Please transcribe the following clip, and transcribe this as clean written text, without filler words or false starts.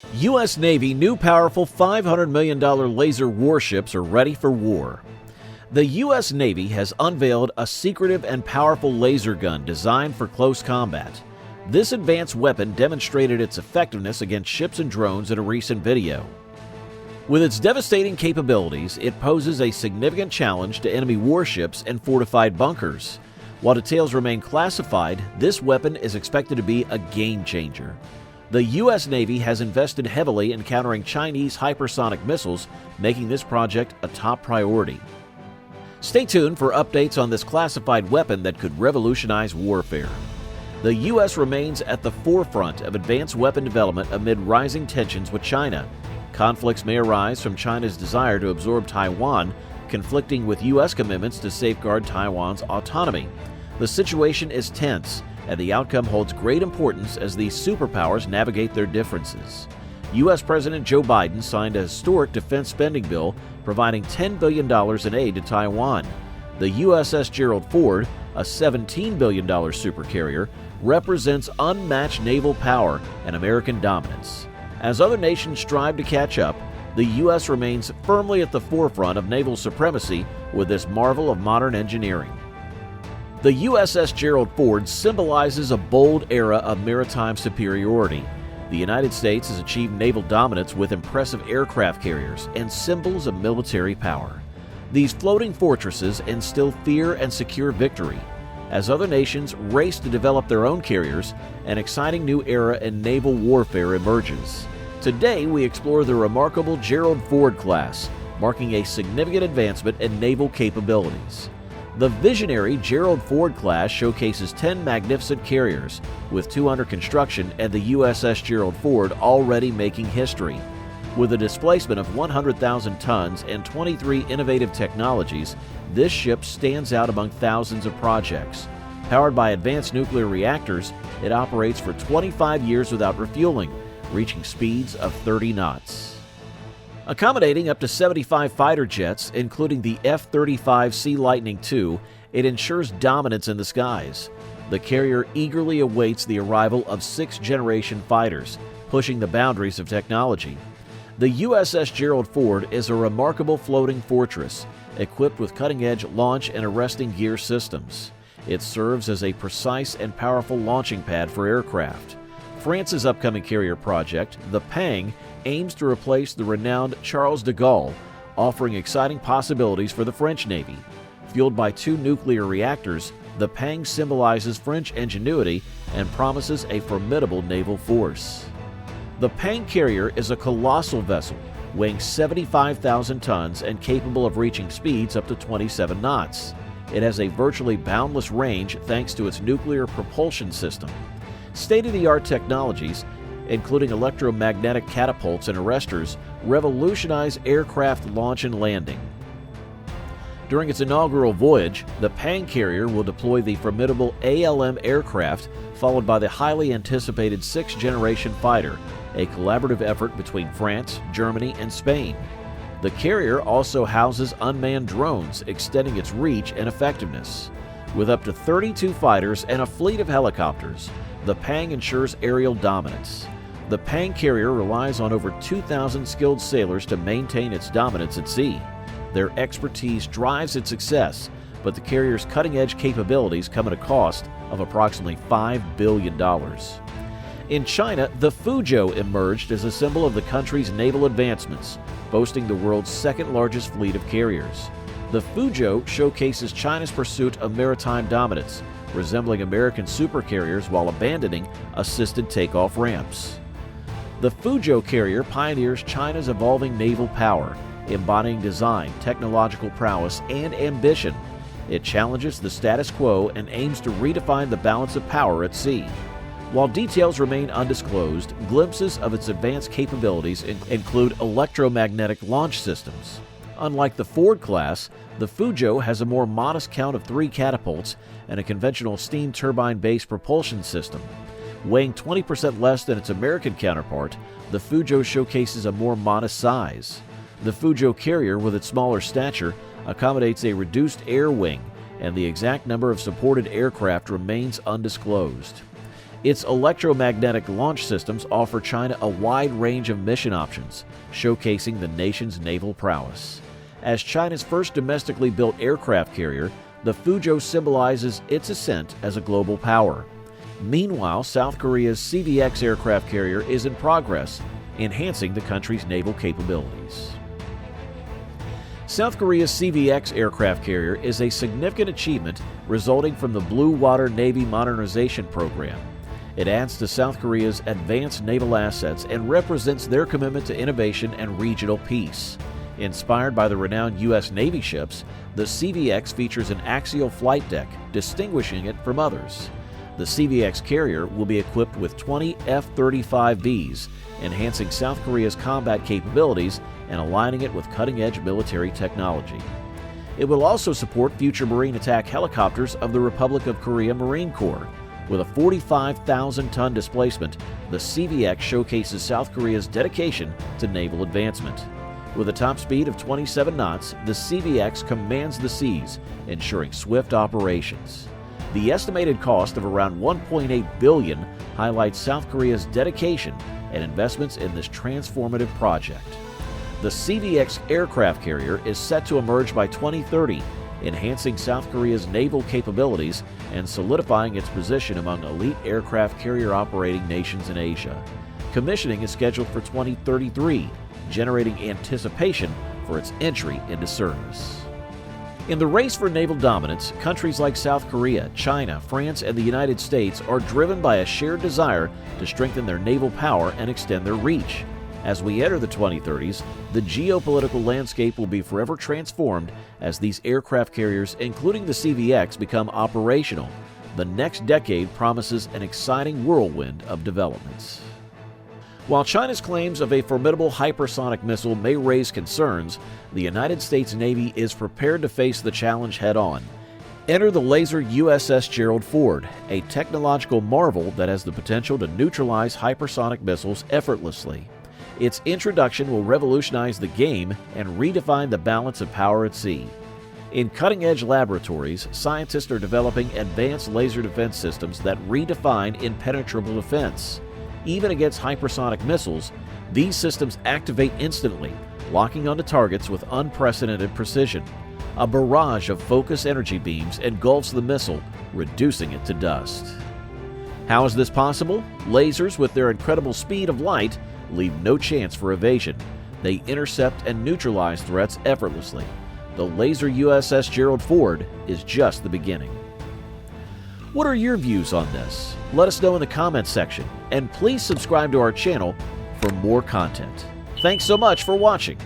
U.S. Navy new powerful $500 million laser warships are ready for war. The U.S. Navy has unveiled a secretive and powerful laser gun designed for close combat. This advanced weapon demonstrated its effectiveness against ships and drones in a recent video. With its devastating capabilities, it poses a significant challenge to enemy warships and fortified bunkers. While details remain classified, this weapon is expected to be a game changer. The U.S. Navy has invested heavily in countering Chinese hypersonic missiles, making this project a top priority. Stay tuned for updates on this classified weapon that could revolutionize warfare. The U.S. remains at the forefront of advanced weapon development amid rising tensions with China. Conflicts may arise from China's desire to absorb Taiwan, conflicting with U.S. commitments to safeguard Taiwan's autonomy. The situation is tense, and the outcome holds great importance as these superpowers navigate their differences. U.S. President Joe Biden signed a historic defense spending bill providing $10 billion in aid to Taiwan. The USS Gerald Ford, a $17 billion supercarrier, represents unmatched naval power and American dominance. As other nations strive to catch up, the U.S. remains firmly at the forefront of naval supremacy with this marvel of modern engineering. The USS Gerald Ford symbolizes a bold era of maritime superiority. The United States has achieved naval dominance with impressive aircraft carriers and symbols of military power. These floating fortresses instill fear and secure victory. As other nations race to develop their own carriers, an exciting new era in naval warfare emerges. Today, we explore the remarkable Gerald Ford class, marking a significant advancement in naval capabilities. The visionary Gerald Ford class showcases 10 magnificent carriers, with 2 under construction and the USS Gerald Ford already making history. With a displacement of 100,000 tons and 23 innovative technologies, this ship stands out among thousands of projects. Powered by advanced nuclear reactors, it operates for 25 years without refueling, reaching speeds of 30 knots. Accommodating up to 75 fighter jets, including the F-35 Sea Lightning II, it ensures dominance in the skies. The carrier eagerly awaits the arrival of 6th-generation fighters, pushing the boundaries of technology. The USS Gerald Ford is a remarkable floating fortress, equipped with cutting-edge launch and arresting gear systems. It serves as a precise and powerful launching pad for aircraft. France's upcoming carrier project, the Pang, aims to replace the renowned Charles de Gaulle, offering exciting possibilities for the French Navy. Fueled by 2 nuclear reactors, the Pang symbolizes French ingenuity and promises a formidable naval force. The Pang carrier is a colossal vessel, weighing 75,000 tons and capable of reaching speeds up to 27 knots. It has a virtually boundless range thanks to its nuclear propulsion system. State-of-the-art technologies, including electromagnetic catapults and arresters, revolutionize aircraft launch and landing. During its inaugural voyage, the Pang carrier will deploy the formidable ALM aircraft, followed by the highly anticipated 6th-generation fighter, a collaborative effort between France, Germany, and Spain. The carrier also houses unmanned drones, extending its reach and effectiveness. With up to 32 fighters and a fleet of helicopters, the Pang ensures aerial dominance. The Pang carrier relies on over 2,000 skilled sailors to maintain its dominance at sea. Their expertise drives its success, but the carrier's cutting-edge capabilities come at a cost of approximately $5 billion. In China, the Fuzhou emerged as a symbol of the country's naval advancements, boasting the world's second-largest fleet of carriers. The Fuzhou showcases China's pursuit of maritime dominance, resembling American supercarriers while abandoning assisted takeoff ramps. The Fuzhou carrier pioneers China's evolving naval power, embodying design, technological prowess, and ambition. It challenges the status quo and aims to redefine the balance of power at sea. While details remain undisclosed, glimpses of its advanced capabilities include electromagnetic launch systems. Unlike the Ford class, the Fuzhou has a more modest count of 3 catapults and a conventional steam turbine-based propulsion system. Weighing 20% less than its American counterpart, the Fuzhou showcases a more modest size. The Fuzhou carrier, with its smaller stature, accommodates a reduced air wing, and the exact number of supported aircraft remains undisclosed. Its electromagnetic launch systems offer China a wide range of mission options, showcasing the nation's naval prowess. As China's first domestically built aircraft carrier, the Fuzhou symbolizes its ascent as a global power. Meanwhile, South Korea's CVX aircraft carrier is in progress, enhancing the country's naval capabilities. South Korea's CVX aircraft carrier is a significant achievement resulting from the Blue Water Navy Modernization Program. It adds to South Korea's advanced naval assets and represents their commitment to innovation and regional peace. Inspired by the renowned U.S. Navy ships, the CVX features an axial flight deck, distinguishing it from others. The CVX carrier will be equipped with 20 F-35Bs, enhancing South Korea's combat capabilities and aligning it with cutting-edge military technology. It will also support future marine attack helicopters of the Republic of Korea Marine Corps. With a 45,000-ton displacement, the CVX showcases South Korea's dedication to naval advancement. With a top speed of 27 knots, the CVX commands the seas, ensuring swift operations. The estimated cost of around $1.8 billion highlights South Korea's dedication and investments in this transformative project. The CVX aircraft carrier is set to emerge by 2030, enhancing South Korea's naval capabilities and solidifying its position among elite aircraft carrier operating nations in Asia. Commissioning is scheduled for 2033, generating anticipation for its entry into service. In the race for naval dominance, countries like South Korea, China, France, and the United States are driven by a shared desire to strengthen their naval power and extend their reach. As we enter the 2030s, the geopolitical landscape will be forever transformed as these aircraft carriers, including the CVX, become operational. The next decade promises an exciting whirlwind of developments. While China's claims of a formidable hypersonic missile may raise concerns, the United States Navy is prepared to face the challenge head-on. Enter the laser USS Gerald Ford, a technological marvel that has the potential to neutralize hypersonic missiles effortlessly. Its introduction will revolutionize the game and redefine the balance of power at sea. In cutting-edge laboratories, scientists are developing advanced laser defense systems that redefine impenetrable defense. Even against hypersonic missiles, these systems activate instantly, locking onto targets with unprecedented precision. A barrage of focus energy beams engulfs the missile, reducing it to dust. How is this possible? Lasers, with their incredible speed of light, leave no chance for evasion. They intercept and neutralize threats effortlessly. The laser USS Gerald Ford is just the beginning. What are your views on this? Let us know in the comments section, and please subscribe to our channel for more content. Thanks so much for watching.